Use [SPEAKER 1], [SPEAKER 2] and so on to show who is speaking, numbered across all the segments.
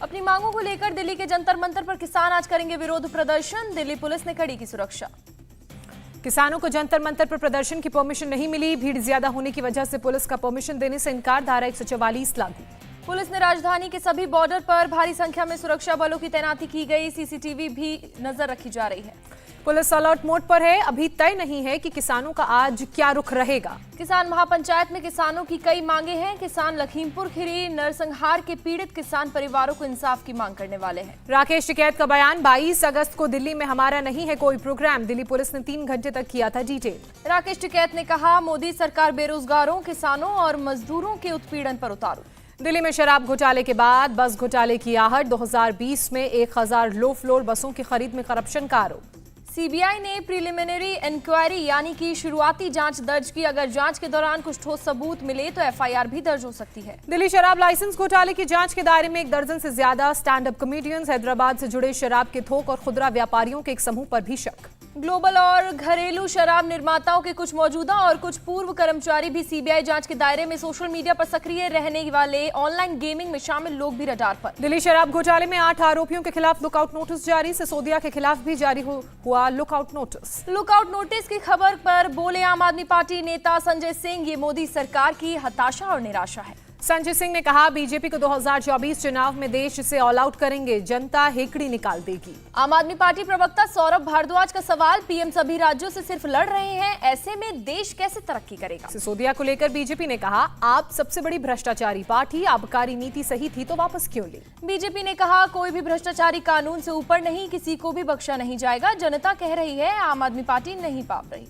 [SPEAKER 1] अपनी मांगों को लेकर दिल्ली के जंतर मंतर पर किसान आज करेंगे विरोध प्रदर्शन। दिल्ली पुलिस ने कड़ी की सुरक्षा।
[SPEAKER 2] किसानों को जंतर मंतर पर प्रदर्शन की परमिशन नहीं मिली। भीड़ ज्यादा होने की वजह से पुलिस का परमिशन देने से इनकार। धारा 144 लागू।
[SPEAKER 1] पुलिस ने राजधानी के सभी बॉर्डर पर भारी संख्या में सुरक्षा बलों की तैनाती की गई। सीसीटीवी भी नजर रखी जा रही है।
[SPEAKER 2] पुलिस अलर्ट मोड पर है। अभी तय नहीं है कि किसानों का आज क्या रुख रहेगा।
[SPEAKER 1] किसान महापंचायत में किसानों की कई मांगे हैं। किसान लखीमपुर खीरी नरसंहार के पीड़ित किसान परिवारों को इंसाफ की मांग करने वाले हैं।
[SPEAKER 2] राकेश टिकैत का बयान। 22 अगस्त को दिल्ली में हमारा नहीं है कोई प्रोग्राम। दिल्ली पुलिस ने 3 घंटे तक किया था डिटेल।
[SPEAKER 1] राकेश टिकैत ने कहा, मोदी सरकार बेरोजगारों, किसानों और मजदूरों के उत्पीड़न पर उतारू।
[SPEAKER 2] दिल्ली में शराब घोटाले के बाद बस घोटाले की आहट। 2020 में 1000 लो फ्लोर बसों की खरीद में करप्शन का आरोप।
[SPEAKER 1] सीबीआई ने प्रिलिमिनरी इंक्वायरी यानी कि शुरुआती जांच दर्ज की। अगर जांच के दौरान कुछ ठोस सबूत मिले तो एफआईआर भी दर्ज हो सकती है।
[SPEAKER 2] दिल्ली शराब लाइसेंस घोटाले की जांच के दायरे में 1 दर्जन से ज्यादा स्टैंड अप कॉमेडियंस। हैदराबाद से जुड़े शराब के थोक और खुदरा व्यापारियों के एक समूह पर भी शक।
[SPEAKER 1] ग्लोबल और घरेलू शराब निर्माताओं के कुछ मौजूदा और कुछ पूर्व कर्मचारी भी सीबीआई जांच के दायरे में। सोशल मीडिया पर सक्रिय रहने वाले ऑनलाइन गेमिंग में शामिल लोग भी रडार पर।
[SPEAKER 2] दिल्ली शराब घोटाले में 8 आरोपियों के खिलाफ लुकआउट नोटिस जारी। सिसोदिया के खिलाफ भी जारी हुआ लुकआउट नोटिस।
[SPEAKER 1] लुकआउट नोटिस की खबर पर बोले आम आदमी पार्टी नेता संजय सिंह, ये मोदी सरकार की हताशा और निराशा है।
[SPEAKER 2] संजय सिंह ने कहा, बीजेपी को 2024 चुनाव में देश से ऑल आउट करेंगे, जनता हेकड़ी निकाल देगी।
[SPEAKER 1] आम आदमी पार्टी प्रवक्ता सौरभ भारद्वाज का सवाल, पीएम सभी राज्यों से सिर्फ लड़ रहे हैं, ऐसे में देश कैसे तरक्की करेगा।
[SPEAKER 2] सिसोदिया को लेकर बीजेपी ने कहा, आप सबसे बड़ी भ्रष्टाचारी पार्टी, आबकारी नीति सही थी तो वापस क्यों ली।
[SPEAKER 1] बीजेपी ने कहा, कोई भी भ्रष्टाचारी कानून से ऊपर नहीं, किसी को भी बख्शा नहीं जाएगा। जनता कह रही है, आम आदमी पार्टी नहीं पाप रही।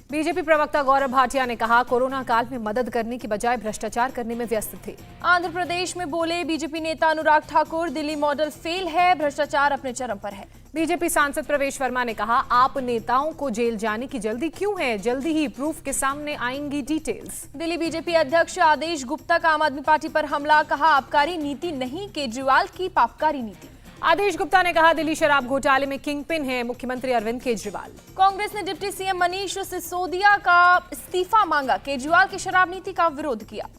[SPEAKER 2] बीजेपी प्रवक्ता गौरव भाटिया ने कहा, कोरोना काल में मदद करने की बजाय भ्रष्टाचार करने में व्यस्त थे।
[SPEAKER 1] आंध्र प्रदेश में बोले बीजेपी नेता अनुराग ठाकुर, दिल्ली मॉडल फेल है, भ्रष्टाचार अपने चरम पर है।
[SPEAKER 2] बीजेपी सांसद प्रवेश वर्मा ने कहा, आप नेताओं को जेल जाने की जल्दी क्यों है, जल्दी ही प्रूफ के सामने आएंगी डिटेल्स।
[SPEAKER 1] दिल्ली बीजेपी अध्यक्ष आदेश गुप्ता का आम आदमी पार्टी पर हमला। कहा, आबकारी नीति नहीं, केजरीवाल की पापकारी नीति।
[SPEAKER 2] आदेश गुप्ता ने कहा, दिल्ली शराब घोटाले में किंग पिन है मुख्यमंत्री अरविंद केजरीवाल।
[SPEAKER 1] कांग्रेस ने डिप्टी सीएम मनीष सिसोदिया का इस्तीफा मांगा। केजरीवाल की शराब नीति का विरोध किया।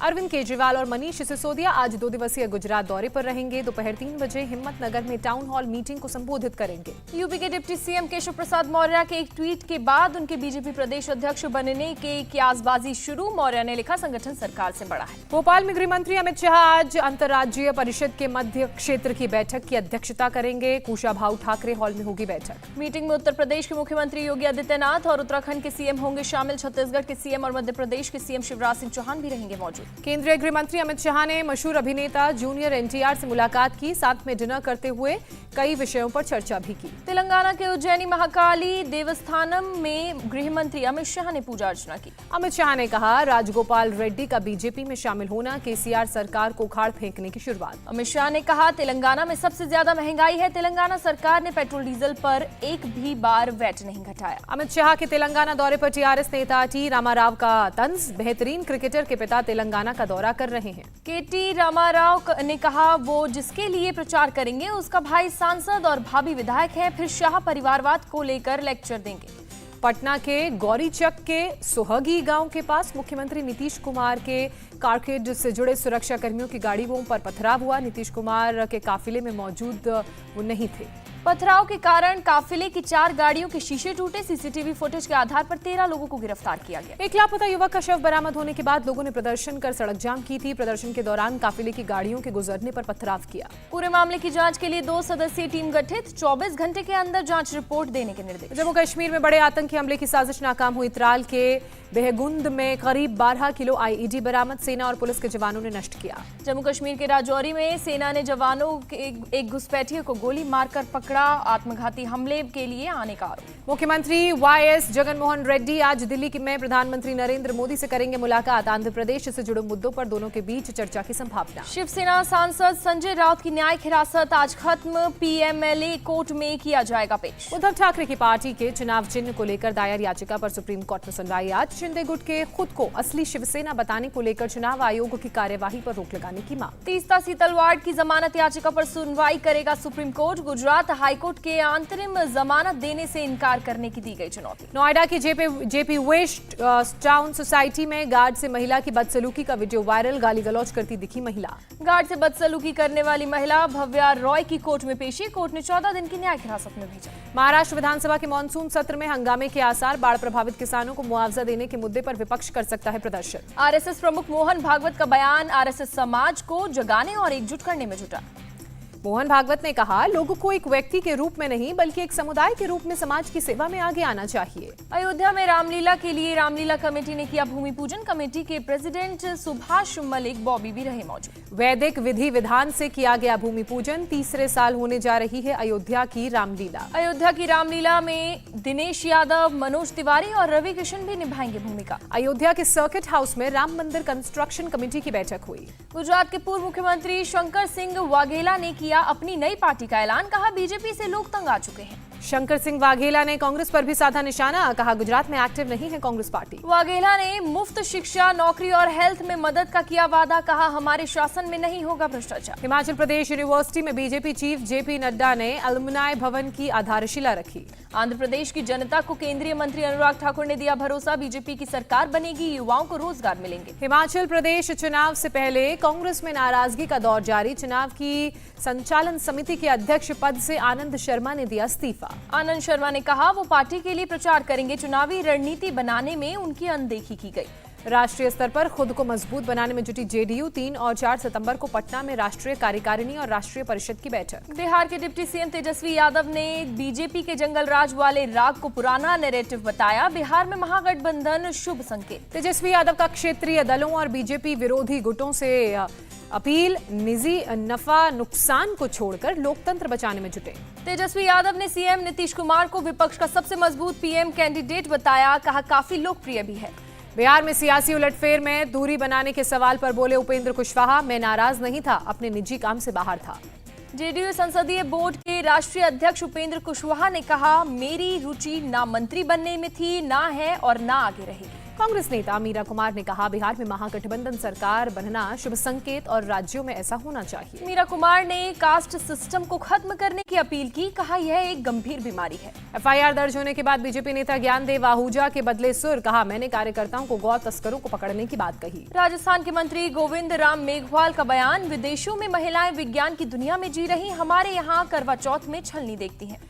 [SPEAKER 2] अरविंद केजरीवाल और मनीष सिसोदिया आज 2 दिवसीय गुजरात दौरे पर रहेंगे। दोपहर 3 बजे हिम्मतनगर में टाउन हॉल मीटिंग को संबोधित करेंगे।
[SPEAKER 1] यूपी के डिप्टी सीएम केशव प्रसाद मौर्य के एक ट्वीट के बाद उनके बीजेपी प्रदेश अध्यक्ष बनने के क्यासबाजी शुरू। मौर्य ने लिखा, संगठन सरकार से बड़ा है।
[SPEAKER 2] भोपाल में गृह मंत्री अमित शाह आज अंतर्राज्यीय परिषद के मध्य क्षेत्र की बैठक की अध्यक्षता करेंगे। कुशाभाऊ ठाकरे हॉल में होगी बैठक।
[SPEAKER 1] मीटिंग में उत्तर प्रदेश के मुख्यमंत्री योगी आदित्यनाथ और उत्तराखंड के सीएम होंगे शामिल। छत्तीसगढ़ के सीएम और मध्य प्रदेश के सीएम शिवराज सिंह चौहान भी रहेंगे मौजूद।
[SPEAKER 2] केंद्रीय गृह मंत्री अमित शाह ने मशहूर अभिनेता जूनियर एनटीआर से मुलाकात की। साथ में डिनर करते हुए कई विषयों पर चर्चा भी की।
[SPEAKER 1] तेलंगाना के उज्जैनी महाकाली देवस्थानम में गृह मंत्री अमित शाह ने पूजा अर्चना की।
[SPEAKER 2] अमित शाह ने कहा, राजगोपाल रेड्डी का बीजेपी में शामिल होना केसीआर सरकार को उखाड़ फेंकने की शुरुआत।
[SPEAKER 1] अमित शाह ने कहा, तेलंगाना में सबसे ज्यादा महंगाई है। तेलंगाना सरकार ने पेट्रोल डीजल पर एक भी बार वैट नहीं घटाया।
[SPEAKER 2] अमित शाह के तेलंगाना दौरे पर टीआरएस नेता टी रामाराव का तंज। बेहतरीन क्रिकेटर के पिता तेलंगाना का दौरा कर रहे हैं।
[SPEAKER 1] केटी रामाराव ने कहा, वो जिसके लिए प्रचार करेंगे उसका भाई सांसद और भाभी विधायक है, फिर शाह परिवारवाद को लेकर लेक्चर देंगे।
[SPEAKER 2] पटना के गौरीचक के सुहगी गांव के पास मुख्यमंत्री नीतीश कुमार के कारखेड से जुड़े सुरक्षा कर्मियों की गाड़ियों पर पथराव हुआ। नीतीश कुमार के काफिले में मौजूद वो नहीं थे।
[SPEAKER 1] पथराव के कारण काफिले की 4 गाड़ियों के शीशे टूटे। सीसीटीवी फुटेज के आधार पर 13 लोगों को गिरफ्तार किया गया।
[SPEAKER 2] एक लापता युवक का शव बरामद होने के बाद लोगों ने प्रदर्शन कर सड़क जाम की थी। प्रदर्शन के दौरान काफिले की गाड़ियों के गुजरने पर पथराव किया।
[SPEAKER 1] पूरे मामले की जांच के लिए 2 सदस्यीय टीम गठित। 24 घंटे के अंदर जांच रिपोर्ट देने के निर्देश।
[SPEAKER 2] जम्मू कश्मीर में बड़े आतंकी हमले की साजिश नाकाम हुई। त्राल के बेहगुंद में करीब 12 किलो आईईडी बरामद। सेना और पुलिस के जवानों ने नष्ट किया।
[SPEAKER 1] जम्मू कश्मीर के राजौरी में सेना ने जवानों के एक घुसपैठिए को गोली मारकर पकड़ा। आत्मघाती हमले के लिए आने का आरोप।
[SPEAKER 2] मुख्यमंत्री वाईएस जगनमोहन रेड्डी आज दिल्ली में प्रधानमंत्री नरेंद्र मोदी से करेंगे मुलाकात। आंध्र प्रदेश से जुड़े मुद्दों पर दोनों के बीच चर्चा की संभावना।
[SPEAKER 1] शिवसेना सांसद संजय राउत की न्यायिक हिरासत आज खत्म। पीएमएलए कोर्ट में किया जाएगा पेश।
[SPEAKER 2] उद्धव ठाकरे की पार्टी के चुनाव चिन्ह को लेकर दायर याचिका पर सुप्रीम कोर्ट में सुनवाई आज। शिंदे गुट के खुद को असली शिवसेना बताने को लेकर चुनाव आयोग की कार्यवाही पर रोक लगाने की मांग।
[SPEAKER 1] तीस्ता सीतलवाड़ की जमानत याचिका पर सुनवाई करेगा सुप्रीम कोर्ट। गुजरात हाईकोर्ट के अंतरिम जमानत देने से इनकार करने की दी गई चुनौती।
[SPEAKER 2] नोएडा की जेपी वेस्ट टाउन सोसाइटी में गार्ड से महिला की बदसलूकी का वीडियो वायरल, गाली गलौज करती दिखी महिला।
[SPEAKER 1] गार्ड से बदसलूकी करने वाली महिला भव्या रॉय की कोर्ट में पेशी, कोर्ट ने 14 दिन की न्यायिक हिरासत में भेजा।
[SPEAKER 2] महाराष्ट्र विधानसभा के मानसून सत्र में हंगामे के आसार, बाढ़ प्रभावित किसानों को मुआवजा देने के मुद्दे पर विपक्ष कर सकता है प्रदर्शन।
[SPEAKER 1] आरएसएस प्रमुख मोहन भागवत का बयान आरएसएस समाज को जगाने और एकजुट करने में जुटा।
[SPEAKER 2] मोहन भागवत ने कहा, लोगों को एक व्यक्ति के रूप में नहीं बल्कि एक समुदाय के रूप में समाज की सेवा में आगे आना चाहिए।
[SPEAKER 1] अयोध्या में रामलीला के लिए रामलीला कमेटी ने किया भूमि पूजन, कमेटी के प्रेसिडेंट सुभाष मलिक बॉबी भी रहे मौजूद।
[SPEAKER 2] वैदिक विधि विधान से किया गया भूमि पूजन, तीसरे साल होने जा रही है अयोध्या की रामलीला।
[SPEAKER 1] अयोध्या की रामलीला में दिनेश यादव, मनोज तिवारी और रवि किशन भी निभाएंगे भूमिका।
[SPEAKER 2] अयोध्या के सर्किट हाउस में राम मंदिर कंस्ट्रक्शन कमेटी की बैठक हुई।
[SPEAKER 1] गुजरात के पूर्व मुख्यमंत्री शंकर सिंह वाघेला ने किया अपनी नई पार्टी का ऐलान, कहा बीजेपी से लोग तंग आ चुके हैं।
[SPEAKER 2] शंकर सिंह वाघेला ने कांग्रेस पर भी साधा निशाना, कहा गुजरात में एक्टिव नहीं है कांग्रेस पार्टी।
[SPEAKER 1] वाघेला ने मुफ्त शिक्षा, नौकरी और हेल्थ में मदद का किया वादा, कहा हमारे शासन में नहीं होगा भ्रष्टाचार।
[SPEAKER 2] हिमाचल प्रदेश यूनिवर्सिटी में बीजेपी चीफ जेपी नड्डा ने अलुमनाई भवन की आधारशिला रखी।
[SPEAKER 1] आंध्र प्रदेश की जनता को केंद्रीय मंत्री अनुराग ठाकुर ने दिया भरोसा, बीजेपी की सरकार बनेगी, युवाओं को रोजगार मिलेंगे।
[SPEAKER 2] हिमाचल प्रदेश चुनाव से पहले कांग्रेस में नाराजगी का दौर जारी, चुनाव की संचालन समिति के अध्यक्ष पद से आनंद शर्मा ने दिया इस्तीफा।
[SPEAKER 1] आनंद शर्मा ने कहा वो पार्टी के लिए प्रचार करेंगे, चुनावी रणनीति बनाने में उनकी अनदेखी की गई।
[SPEAKER 2] राष्ट्रीय स्तर पर खुद को मजबूत बनाने में जुटी जेडीयू, 3 और 4 सितंबर को पटना में राष्ट्रीय कार्यकारिणी और राष्ट्रीय परिषद की बैठक।
[SPEAKER 1] बिहार के डिप्टी सीएम तेजस्वी यादव ने बीजेपी के जंगल राज वाले राग को पुराना नैरेटिव बताया, बिहार में महागठबंधन शुभ संकेत।
[SPEAKER 2] तेजस्वी यादव का क्षेत्रीय दलों और बीजेपी विरोधी गुटों से अपील, निजी नफा नुकसान को छोड़कर लोकतंत्र बचाने में जुटे।
[SPEAKER 1] तेजस्वी यादव ने सीएम नीतीश कुमार को विपक्ष का सबसे मजबूत पीएम कैंडिडेट बताया, कहा काफी लोकप्रिय भी है।
[SPEAKER 2] बिहार में सियासी उलटफेर में दूरी बनाने के सवाल पर बोले उपेंद्र कुशवाहा, मैं नाराज नहीं था, अपने निजी काम से बाहर था।
[SPEAKER 1] जेडीयू संसदीय बोर्ड के राष्ट्रीय अध्यक्ष उपेंद्र कुशवाहा ने कहा, मेरी रुचि ना मंत्री बनने में थी, ना है और ना आगे रहेगी।
[SPEAKER 2] कांग्रेस नेता मीरा कुमार ने कहा, बिहार में महागठबंधन सरकार बनना शुभ संकेत और राज्यों में ऐसा होना चाहिए।
[SPEAKER 1] मीरा कुमार ने कास्ट सिस्टम को खत्म करने की अपील की, कहा यह एक गंभीर बीमारी है।
[SPEAKER 2] एफआईआर दर्ज होने के बाद बीजेपी नेता ज्ञानदेव आहूजा के बदले सुर, कहा मैंने कार्यकर्ताओं को गौ तस्करों को पकड़ने की बात कही।
[SPEAKER 1] राजस्थान के मंत्री गोविंद राम मेघवाल का बयान, विदेशों में महिलाएं विज्ञान की दुनिया में जी रही, हमारे यहाँ करवा चौथ में छलनी देखती हैं।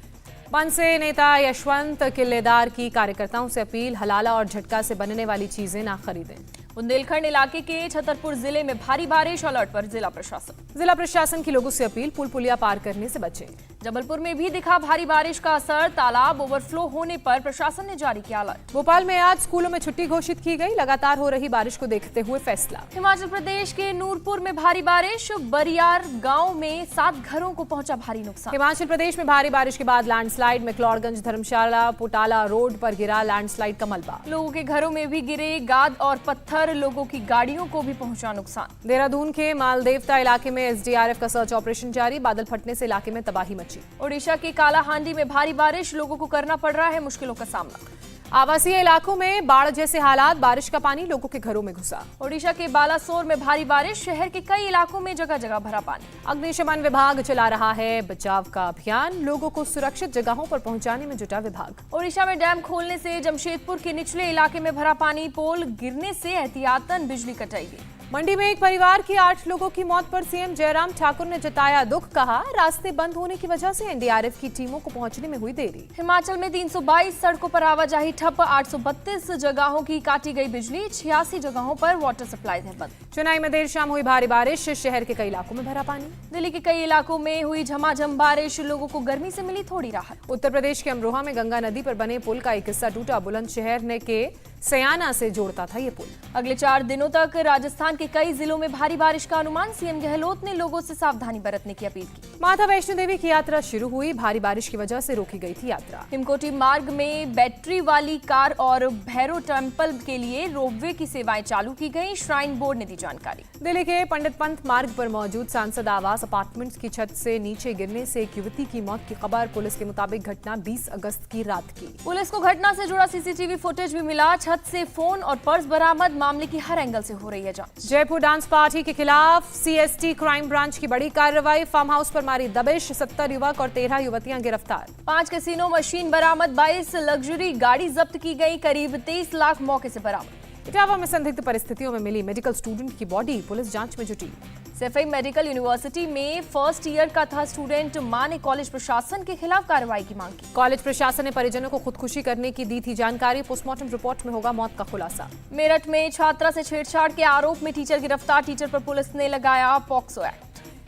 [SPEAKER 2] मनसे नेता यशवंत किल्लेदार की कार्यकर्ताओं से अपील, हलाला और झटका से बनने वाली चीजें ना खरीदें।
[SPEAKER 1] बुंदेलखंड इलाके के छतरपुर जिले में भारी बारिश, अलर्ट पर जिला प्रशासन की लोगों से अपील, पुल पुलिया पार करने से बचें। जबलपुर में भी दिखा भारी बारिश का असर, तालाब ओवरफ्लो होने पर प्रशासन ने जारी किया अलर्ट।
[SPEAKER 2] भोपाल में आज स्कूलों में छुट्टी घोषित की गई, लगातार हो रही बारिश को देखते हुए फैसला।
[SPEAKER 1] हिमाचल प्रदेश के नूरपुर में भारी बारिश, बरियार गांव में 7 घरों को पहुंचा भारी नुकसान।
[SPEAKER 2] हिमाचल प्रदेश में भारी बारिश के बाद लैंडस्लाइड, मैक्लोडगंज धर्मशाला पोटाला रोड पर गिरा लैंडस्लाइड का मलबा।
[SPEAKER 1] लोगों के घरों में भी गिरे गाद और पत्थर, लोगों की गाड़ियों को भी पहुंचा नुकसान।
[SPEAKER 2] देहरादून के मालदेवता इलाके में एसडीआरएफ का सर्च ऑपरेशन जारी, बादल फटने से इलाके में तबाही मची।
[SPEAKER 1] ओडिशा के कालाहांडी में भारी बारिश, लोगों को करना पड़ रहा है मुश्किलों का सामना।
[SPEAKER 2] आवासीय इलाकों में बाढ़ जैसे हालात, बारिश का पानी लोगों के घरों में घुसा।
[SPEAKER 1] ओडिशा के बालासोर में भारी बारिश, शहर के कई इलाकों में जगह जगह भरा पानी।
[SPEAKER 2] अग्निशमन विभाग चला रहा है बचाव का अभियान, लोगों को सुरक्षित जगहों पर पहुंचाने में जुटा विभाग।
[SPEAKER 1] ओडिशा में डैम खोलने से जमशेदपुर के निचले इलाके में भरा पानी, पोल गिरने से एहतियातन बिजली कटाई गई।
[SPEAKER 2] मंडी में एक परिवार की 8 लोगों की मौत पर सीएम जयराम ठाकुर ने जताया दुख, कहा रास्ते बंद होने की वजह से एनडीआरएफ की टीमों को पहुंचने में हुई देरी।
[SPEAKER 1] हिमाचल में 322 सड़कों पर आवाजाही ठप, 832 जगहों की काटी गई बिजली, 86 जगहों पर वाटर सप्लाई है बंद।
[SPEAKER 2] चेन्नई में देर शाम हुई भारी बारिश, शहर के कई इलाकों में भरा पानी।
[SPEAKER 1] दिल्ली के कई इलाकों में हुई झमाझम बारिश, लोगों को गर्मी से मिली थोड़ी राहत।
[SPEAKER 2] उत्तर प्रदेश के अमरोहा में गंगा नदी पर बने पुल का एक हिस्सा टूटा, बुलंदशहर ने के सयाना से जोड़ता था ये पुल।
[SPEAKER 1] अगले 4 दिनों तक राजस्थान के कई जिलों में भारी बारिश का अनुमान, सीएम गहलोत ने लोगों से सावधानी बरतने की अपील की।
[SPEAKER 2] माता वैष्णो देवी की यात्रा शुरू हुई, भारी बारिश की वजह से रोकी गई थी यात्रा।
[SPEAKER 1] हिमकोटी मार्ग में बैटरी वाली कार और भैरव टेम्पल के लिए रोपवे की सेवाएं चालू की गई, श्राइन बोर्ड ने दी जानकारी।
[SPEAKER 2] दिल्ली के पंडित पंत मार्ग पर मौजूद सांसद आवास अपार्टमेंट्स की छत से नीचे गिरने से एक युवती की मौत की खबर, पुलिस के मुताबिक घटना 20 अगस्त की रात की।
[SPEAKER 1] पुलिस को घटना से जुड़ा सीसीटीवी फुटेज भी मिला, छत से फोन और पर्स बरामद, मामले की हर एंगल से हो रही है जांच।
[SPEAKER 2] जयपुर डांस पार्टी के खिलाफ सीएसटी क्राइम ब्रांच की बड़ी कार्रवाई, फार्म हाउस पर मारी दबिश, 70 युवक और 13 युवतियां गिरफ्तार।
[SPEAKER 1] 5 कैसीनो मशीन बरामद, 22 लग्जरी गाड़ी जब्त की गई, करीब 23 लाख मौके से बरामद।
[SPEAKER 2] इटावा में संदिग्ध परिस्थितियों में मिली मेडिकल स्टूडेंट की बॉडी, पुलिस जांच में जुटी।
[SPEAKER 1] सैफई मेडिकल यूनिवर्सिटी में फर्स्ट ईयर का था स्टूडेंट, मां ने कॉलेज प्रशासन के खिलाफ कार्रवाई की मांग की।
[SPEAKER 2] कॉलेज प्रशासन ने परिजनों को खुदकुशी करने की दी थी जानकारी, पोस्टमार्टम रिपोर्ट में होगा मौत का खुलासा।
[SPEAKER 1] मेरठ में छात्रा से छेड़छाड़ के आरोप में टीचर गिरफ्तार, टीचर पर पुलिस ने लगाया पॉक्सो एक्ट।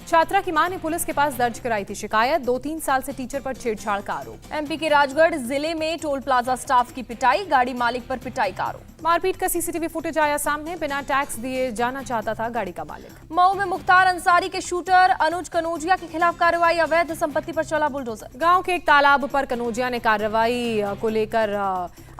[SPEAKER 2] छात्रा की मां ने पुलिस के पास दर्ज कराई थी शिकायत, 2-3 साल से टीचर पर छेड़छाड़ का आरोप।
[SPEAKER 1] एमपी के राजगढ़ जिले में टोल प्लाजा स्टाफ की पिटाई, गाड़ी मालिक पर पिटाई का आरोप।
[SPEAKER 2] मारपीट का सीसीटीवी फुटेज आया सामने, बिना टैक्स दिए जाना चाहता था गाड़ी का मालिक।
[SPEAKER 1] मऊ में मुख्तार अंसारी के शूटर अनुज कनौजिया के खिलाफ कार्रवाई, अवैध संपत्ति पर चला बुलडोजर।
[SPEAKER 2] गांव के एक तालाब पर कनौजिया ने कार्रवाई को लेकर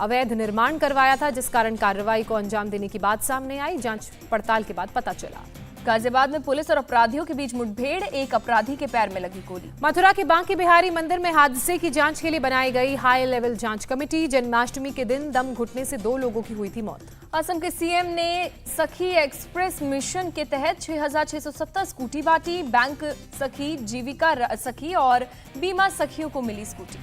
[SPEAKER 2] अवैध निर्माण करवाया था, जिस कारण कार्रवाई को अंजाम देने की बात सामने आई, जांच पड़ताल के बाद पता चला।
[SPEAKER 1] गाजियाबाद में पुलिस और अपराधियों के बीच मुठभेड़, एक अपराधी के पैर में लगी गोली।
[SPEAKER 2] मथुरा के बांके बिहारी मंदिर में हादसे की जांच के लिए बनाई गई हाई लेवल जांच कमेटी, जन्माष्टमी के दिन दम घुटने से 2 लोगों की हुई थी मौत।
[SPEAKER 1] असम के सीएम ने सखी एक्सप्रेस मिशन के तहत 6,670 स्कूटी बांटी, बैंक सखी, जीविका सखी और बीमा सखियों को मिली स्कूटी।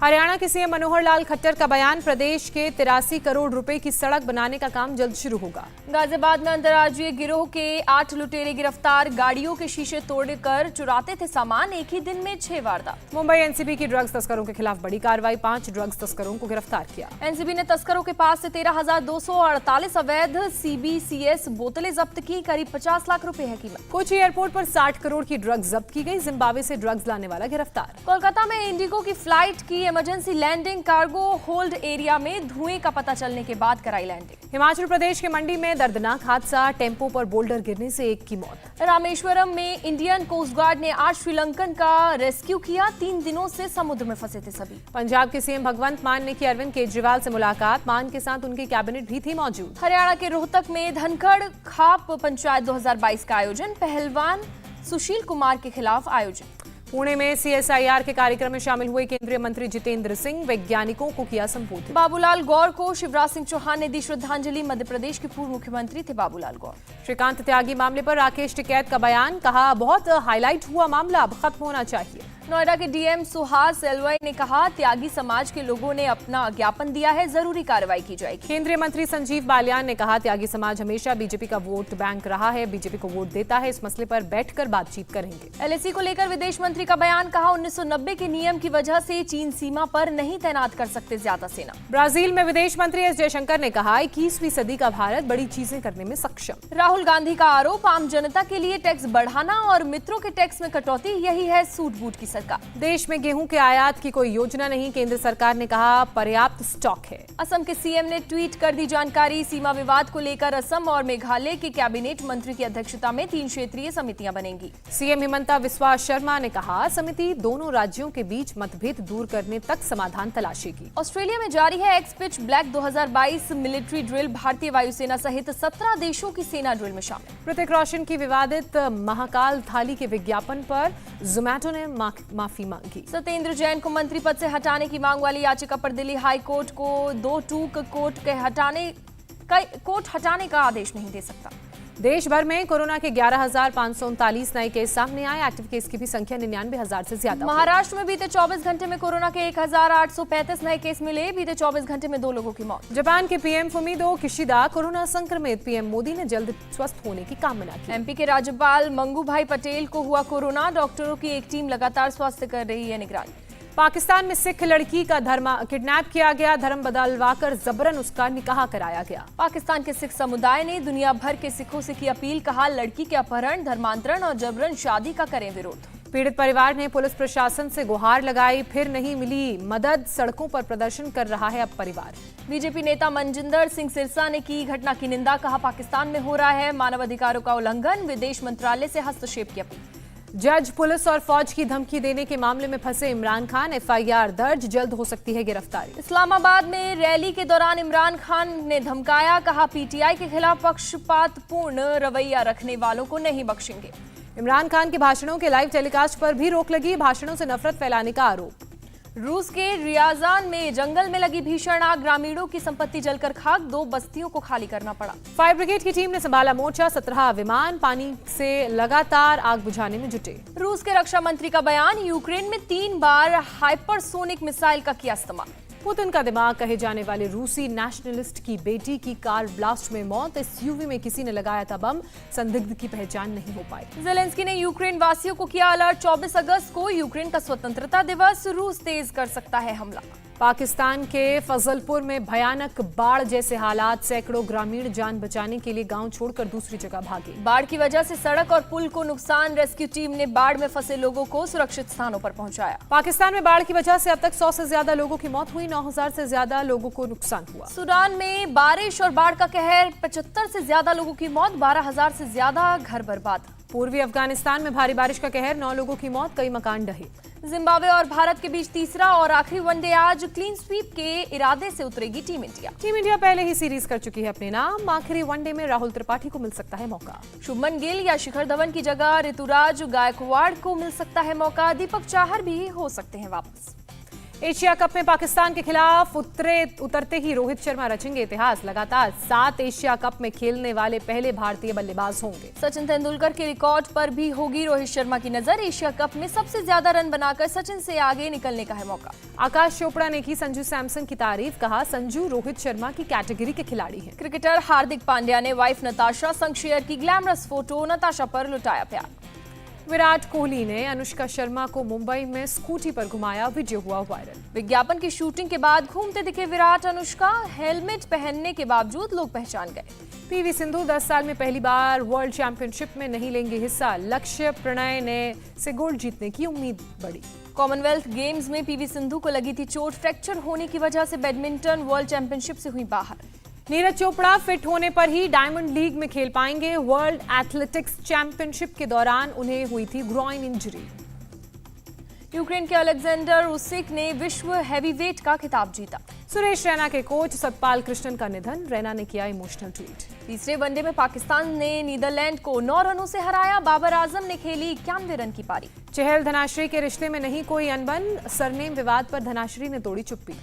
[SPEAKER 2] हरियाणा के सीएम मनोहर लाल खट्टर का बयान, प्रदेश के 83 करोड़ रुपए की सड़क बनाने का काम जल्द शुरू होगा।
[SPEAKER 1] गाजियाबाद में अंतर्राज्यीय गिरोह के 8 लुटेरे गिरफ्तार, गाड़ियों के शीशे तोड़कर चुराते थे सामान, एक ही दिन में 6 वारदात।
[SPEAKER 2] मुंबई एनसीबी की ड्रग्स तस्करों के खिलाफ बड़ी कार्रवाई, 5 ड्रग्स तस्करों को गिरफ्तार किया।
[SPEAKER 1] एनसीबी ने तस्करों के पास से 13,248 अवैध सीबीसीएस बोतलें जब्त की, करीब 50 लाख रुपए है कीमत।
[SPEAKER 2] कोची एयरपोर्ट पर 60 करोड़ की ड्रग्स जब्त की गई, जिम्बाब्वे से ड्रग्स लाने वाला गिरफ्तार।
[SPEAKER 1] कोलकाता में इंडिगो की फ्लाइट की emergency landing, cargo hold area में धुएं का पता चलने के बाद कराई लैंडिंग।
[SPEAKER 2] हिमाचल प्रदेश के मंडी में दर्दनाक हादसा, टेम्पो पर बोल्डर गिरने से एक की मौत।
[SPEAKER 1] रामेश्वरम में इंडियन कोस्ट गार्ड ने 8 श्रीलंकन का रेस्क्यू किया, 3 दिनों से समुद्र में फंसे थे सभी।
[SPEAKER 2] पंजाब के सीएम भगवंत मान ने की अरविंद केजरीवाल से मुलाकात, मान के साथ उनकी कैबिनेट भी थी मौजूद।
[SPEAKER 1] हरियाणा के रोहतक में धनखड़ खाप पंचायत 2022 का आयोजन, पहलवान सुशील कुमार के खिलाफ आयोजन।
[SPEAKER 2] पुणे में सीएसआईआर के कार्यक्रम में शामिल हुए केंद्रीय मंत्री जितेंद्र सिंह, वैज्ञानिकों को किया संबोधित।
[SPEAKER 1] बाबूलाल गौर को शिवराज सिंह चौहान ने दी श्रद्धांजलि, मध्य प्रदेश के पूर्व मुख्यमंत्री थे बाबूलाल गौर।
[SPEAKER 2] श्रीकांत त्यागी मामले पर राकेश टिकैत का बयान, कहा बहुत हाईलाइट हुआ मामला, अब खत्म होना चाहिए।
[SPEAKER 1] नोएडा के डीएम सुहास एलवाई ने कहा, त्यागी समाज के लोगों ने अपना ज्ञापन दिया है, जरूरी कार्रवाई की जाएगी।
[SPEAKER 2] केंद्रीय मंत्री संजीव बालियान ने कहा, त्यागी समाज हमेशा बीजेपी का वोट बैंक रहा है, बीजेपी को वोट देता है, इस मसले पर बैठकर बातचीत करेंगे।
[SPEAKER 1] एलएसी को लेकर विदेश मंत्री का बयान, कहा 1990 के नियम की वजह से चीन सीमा पर नहीं तैनात कर सकते ज्यादा सेना।
[SPEAKER 2] ब्राजील में विदेश मंत्री एस जयशंकर ने कहा, 21वीं सदी का भारत बड़ी चीजें करने में सक्षम।
[SPEAKER 1] राहुल गांधी का आरोप, आम जनता के लिए टैक्स बढ़ाना और मित्रों के टैक्स में कटौती, यही है सूट बूट की सरकार।
[SPEAKER 2] देश में गेहूं के आयात की कोई योजना नहीं, केंद्र सरकार ने कहा पर्याप्त स्टॉक है।
[SPEAKER 1] असम के सीएम ने ट्वीट कर दी जानकारी, सीमा विवाद को लेकर असम और मेघालय के कैबिनेट मंत्री की अध्यक्षता में 3 क्षेत्रीय समितियां बनेंगी।
[SPEAKER 2] सीएम हिमंता बिस्वा शर्मा ने कहा, समिति दोनों राज्यों के बीच मतभेद दूर करने तक समाधान तलाशेगी।
[SPEAKER 1] ऑस्ट्रेलिया में जारी है x pitch black 2022 military drill, भारतीय वायुसेना सहित 17 देशों की सेना ड्रिल में शामिल।
[SPEAKER 2] ऋतिक रोशन की विवादित महाकाल थाली के विज्ञापन पर जोमैटो ने माफी मांगी।
[SPEAKER 1] सत्येंद्र जैन को मंत्री पद से हटाने की मांग वाली याचिका पर दिल्ली हाई कोर्ट को 2 टूक कोर्ट हटाने का आदेश नहीं दे सकता।
[SPEAKER 2] देश भर में कोरोना के 11,539 नए केस सामने आए, एक्टिव केस की भी संख्या 99,000 से ज्यादा।
[SPEAKER 1] महाराष्ट्र में बीते 24 घंटे में कोरोना के 1,835 नए केस मिले, बीते 24 घंटे में 2 लोगों की मौत।
[SPEAKER 2] जापान के पीएम फुमिदो किशिदा कोरोना संक्रमित, पीएम मोदी ने जल्द स्वस्थ होने की कामना की।
[SPEAKER 1] एमपी के राज्यपाल मंगू भाई पटेल को हुआ कोरोना, डॉक्टरों की एक टीम लगातार स्वास्थ्य कर रही है निगरानी।
[SPEAKER 2] पाकिस्तान में सिख लड़की का किडनैप किया गया, धर्म बदलवाकर जबरन उसका निकाह कराया गया।
[SPEAKER 1] पाकिस्तान के सिख समुदाय ने दुनिया भर के सिखों से की अपील, कहा लड़की के अपहरण, धर्मांतरण और जबरन शादी का करें विरोध।
[SPEAKER 2] पीड़ित परिवार ने पुलिस प्रशासन से गुहार लगाई, फिर नहीं मिली मदद, सड़कों पर प्रदर्शन कर रहा है अब परिवार।
[SPEAKER 1] बीजेपी नेता मनजिंदर सिंह सिरसा ने की घटना की निंदा, कहा पाकिस्तान में हो रहा है मानवाधिकारों का उल्लंघन, विदेश मंत्रालय से हस्तक्षेप की अपील।
[SPEAKER 2] जज, पुलिस और फौज की धमकी देने के मामले में फंसे इमरान खान, एफआईआर दर्ज, जल्द हो सकती है गिरफ्तारी।
[SPEAKER 1] इस्लामाबाद में रैली के दौरान इमरान खान ने धमकाया, कहा पीटीआई के खिलाफ पक्षपातपूर्ण रवैया रखने वालों को नहीं बख्शेंगे।
[SPEAKER 2] इमरान खान के भाषणों के लाइव टेलीकास्ट पर भी रोक लगी, भाषणों से नफरत फैलाने का आरोप।
[SPEAKER 1] रूस के रियाजान में जंगल में लगी भीषण आग, ग्रामीणों की संपत्ति जलकर खाक, 2 बस्तियों को खाली करना पड़ा।
[SPEAKER 2] फायर ब्रिगेड की टीम ने संभाला मोर्चा, 17 विमान पानी से लगातार आग बुझाने में जुटे।
[SPEAKER 1] रूस के रक्षा मंत्री का बयान, यूक्रेन में 3 बार हाइपरसोनिक मिसाइल का किया इस्तेमाल।
[SPEAKER 2] पुतिन का दिमाग कहे जाने वाले रूसी नेशनलिस्ट की बेटी की कार ब्लास्ट में मौत, एसयूवी में किसी ने लगाया था बम, संदिग्ध की पहचान नहीं हो पाई।
[SPEAKER 1] जेलेंस्की ने यूक्रेन वासियों को किया अलर्ट, 24 अगस्त को यूक्रेन का स्वतंत्रता दिवस, रूस तेज कर सकता है हमला।
[SPEAKER 2] पाकिस्तान के फजलपुर में भयानक बाढ़ जैसे हालात, सैकड़ों ग्रामीण जान बचाने के लिए गांव छोड़कर दूसरी जगह भागे।
[SPEAKER 1] बाढ़ की वजह से सड़क और पुल को नुकसान, रेस्क्यू टीम ने बाढ़ में फंसे लोगों को सुरक्षित स्थानों पर पहुंचाया।
[SPEAKER 2] पाकिस्तान में बाढ़ की वजह से अब तक 100 से ज्यादा लोगों की मौत हुई, 9000 से ज्यादा लोगों को नुकसान हुआ।
[SPEAKER 1] सूडान में बारिश और बाढ़ का कहर, 75 से ज्यादा लोगों की मौत, 12000 से ज्यादा घर बर्बाद।
[SPEAKER 2] पूर्वी अफगानिस्तान में भारी बारिश का कहर, 9 लोगों की मौत, कई मकान ढहे।
[SPEAKER 1] जिम्बाब्वे और भारत के बीच तीसरा और आखिरी वनडे आज, क्लीन स्वीप के इरादे से उतरेगी टीम इंडिया।
[SPEAKER 2] टीम इंडिया पहले ही सीरीज कर चुकी है अपने नाम, आखिरी वनडे में राहुल त्रिपाठी को मिल सकता है मौका।
[SPEAKER 1] शुभमन गिल या शिखर धवन की जगह ऋतुराज गायकवाड़ को मिल सकता है मौका, दीपक चाहर भी हो सकते हैं वापस।
[SPEAKER 2] एशिया कप में पाकिस्तान के खिलाफ उतरते ही रोहित शर्मा रचेंगे इतिहास, लगातार 7 एशिया कप में खेलने वाले पहले भारतीय बल्लेबाज होंगे।
[SPEAKER 1] सचिन तेंदुलकर के रिकॉर्ड पर भी होगी रोहित शर्मा की नजर, एशिया कप में सबसे ज्यादा रन बनाकर सचिन से आगे निकलने का है मौका।
[SPEAKER 2] आकाश चोपड़ा ने की संजू सैमसन की तारीफ, कहा संजू रोहित शर्मा की कैटेगरी के खिलाड़ी हैं।
[SPEAKER 1] क्रिकेटर हार्दिक पांड्या ने वाइफ नताशा संग शेयर की ग्लैमरस फोटो, नताशा पर लुटाया प्यार।
[SPEAKER 2] विराट कोहली ने अनुष्का शर्मा को मुंबई में स्कूटी पर घुमाया, वीडियो हुआ वायरल।
[SPEAKER 1] विज्ञापन की शूटिंग के बाद घूमते दिखे विराट अनुष्का, हेलमेट पहनने के बावजूद लोग पहचान गए।
[SPEAKER 2] पीवी सिंधु 10 साल में पहली बार वर्ल्ड चैंपियनशिप में नहीं लेंगे हिस्सा, लक्ष्य प्रणय ने से गोल्ड जीतने की उम्मीद बढ़ी।
[SPEAKER 1] कॉमनवेल्थ गेम्स में पीवी सिंधु को लगी थी चोट, फ्रैक्चर होने की वजह से बैडमिंटन वर्ल्ड चैंपियनशिप से हुई बाहर।
[SPEAKER 2] नीरज चोपड़ा फिट होने पर ही डायमंड लीग में खेल पाएंगे, वर्ल्ड एथलेटिक्स चैंपियनशिप के दौरान उन्हें हुई थी ग्रॉइन इंजरी।
[SPEAKER 1] यूक्रेन के अलेक्जेंडर उसिक ने विश्व हैवीवेट का खिताब जीता।
[SPEAKER 2] सुरेश रैना के कोच सतपाल कृष्णन का निधन, रैना ने किया इमोशनल ट्वीट।
[SPEAKER 1] तीसरे वनडे में पाकिस्तान ने नीदरलैंड को 9 रनों से हराया, बाबर आजम ने खेली 91 रन की पारी।
[SPEAKER 2] चहल धनाश्री के रिश्ते में नहीं कोई अनबन, सरनेम विवाद पर धनाश्री ने तोड़ी चुप्पी।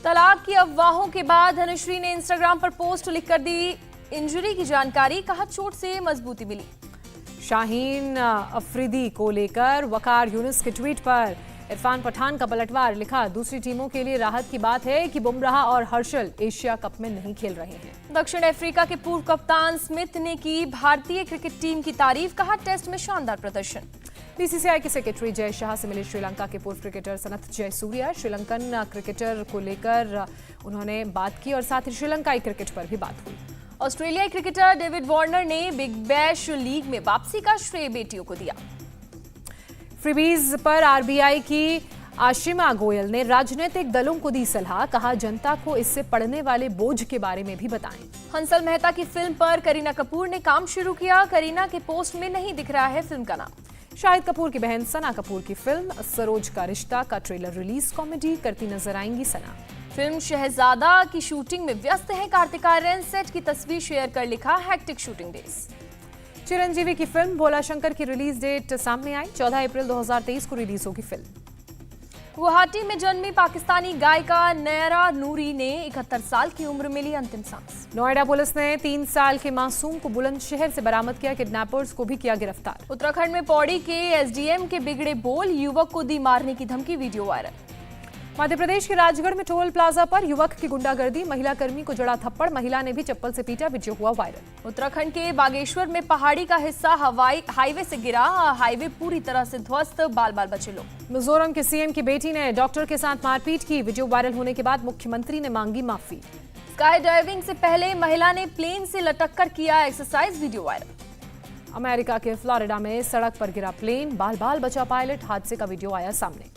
[SPEAKER 1] तलाक की अफवाहों के बाद धनुश्री ने इंस्टाग्राम पर पोस्ट लिखकर दी इंजरी की जानकारी, कहा चोट से मजबूती मिली।
[SPEAKER 2] शाहीन अफरीदी को लेकर वकार यूनुस के ट्वीट पर इरफान पठान का पलटवार, लिखा दूसरी टीमों के लिए राहत की बात है कि बुमराह और हर्षल एशिया कप में नहीं खेल रहे हैं।
[SPEAKER 1] दक्षिण अफ्रीका के पूर्व कप्तान स्मिथ ने की भारतीय क्रिकेट टीम की तारीफ, कहा टेस्ट में शानदार प्रदर्शन।
[SPEAKER 2] बीसीसीआई के सेक्रेटरी जय शाह से मिले श्रीलंका के पूर्व क्रिकेटर सनथ जयसूर्या, श्रीलंकन क्रिकेटर को लेकर उन्होंने बात की और साथ ही श्रीलंकाई क्रिकेट पर भी बात हुई।
[SPEAKER 1] ऑस्ट्रेलियाई क्रिकेटर डेविड वार्नर ने बिग बैश लीग में वापसी का श्रेय बेटियों को दिया।
[SPEAKER 2] फ्रीबीज पर आरबीआई की आशिमा गोयल ने राजनीतिक दलों को दी सलाह, कहा जनता को इससे पड़ने वाले बोझ के बारे में भी बताएं।
[SPEAKER 1] हंसल मेहता की फिल्म पर करीना कपूर ने काम शुरू किया, करीना के पोस्ट में नहीं दिख रहा है फिल्म का नाम।
[SPEAKER 2] शाहिद कपूर की बहन सना कपूर की फिल्म सरोज का रिश्ता का ट्रेलर रिलीज, कॉमेडी करती नजर आएंगी सना।
[SPEAKER 1] फिल्म शहजादा की शूटिंग में व्यस्त है कार्तिक आर्यन, सेट की तस्वीर शेयर कर लिखा हैक्टिक शूटिंग डेज।
[SPEAKER 2] चिरंजीवी की फिल्म भोला शंकर की रिलीज डेट सामने आई, 14 अप्रैल 2023 को रिलीज होगी फिल्म।
[SPEAKER 1] गुवाहाटी में जन्मी पाकिस्तानी गायिका नयरा नूरी ने 71 साल की उम्र में ली अंतिम सांस।
[SPEAKER 2] नोएडा पुलिस ने 3 साल के मासूम को बुलंदशहर से बरामद किया, किडनैपर्स को भी किया गिरफ्तार।
[SPEAKER 1] उत्तराखंड में पौड़ी के एसडीएम के बिगड़े बोल, युवक को दी मारने की धमकी, वीडियो वायरल।
[SPEAKER 2] मध्य प्रदेश के राजगढ़ में टोल प्लाजा पर युवक की गुंडागर्दी, महिला कर्मी को जड़ा थप्पड़, महिला ने भी चप्पल से पीटा, वीडियो हुआ वायरल।
[SPEAKER 1] उत्तराखंड के बागेश्वर में पहाड़ी का हिस्सा हाईवे से गिरा, हाईवे पूरी तरह से ध्वस्त, बाल बाल बचे लोग।
[SPEAKER 2] मिजोरम के सीएम की बेटी ने डॉक्टर के साथ मारपीट की, वीडियो वायरल होने के बाद मुख्यमंत्री ने मांगी माफी।
[SPEAKER 1] स्काई डाइविंग से पहले महिला ने प्लेन से लटक कर किया एक्सरसाइज, वीडियो वायरल।
[SPEAKER 2] अमेरिका के फ्लोरिडा में सड़क पर गिरा प्लेन, बाल बाल बचा पायलट, हादसे का वीडियो आया सामने।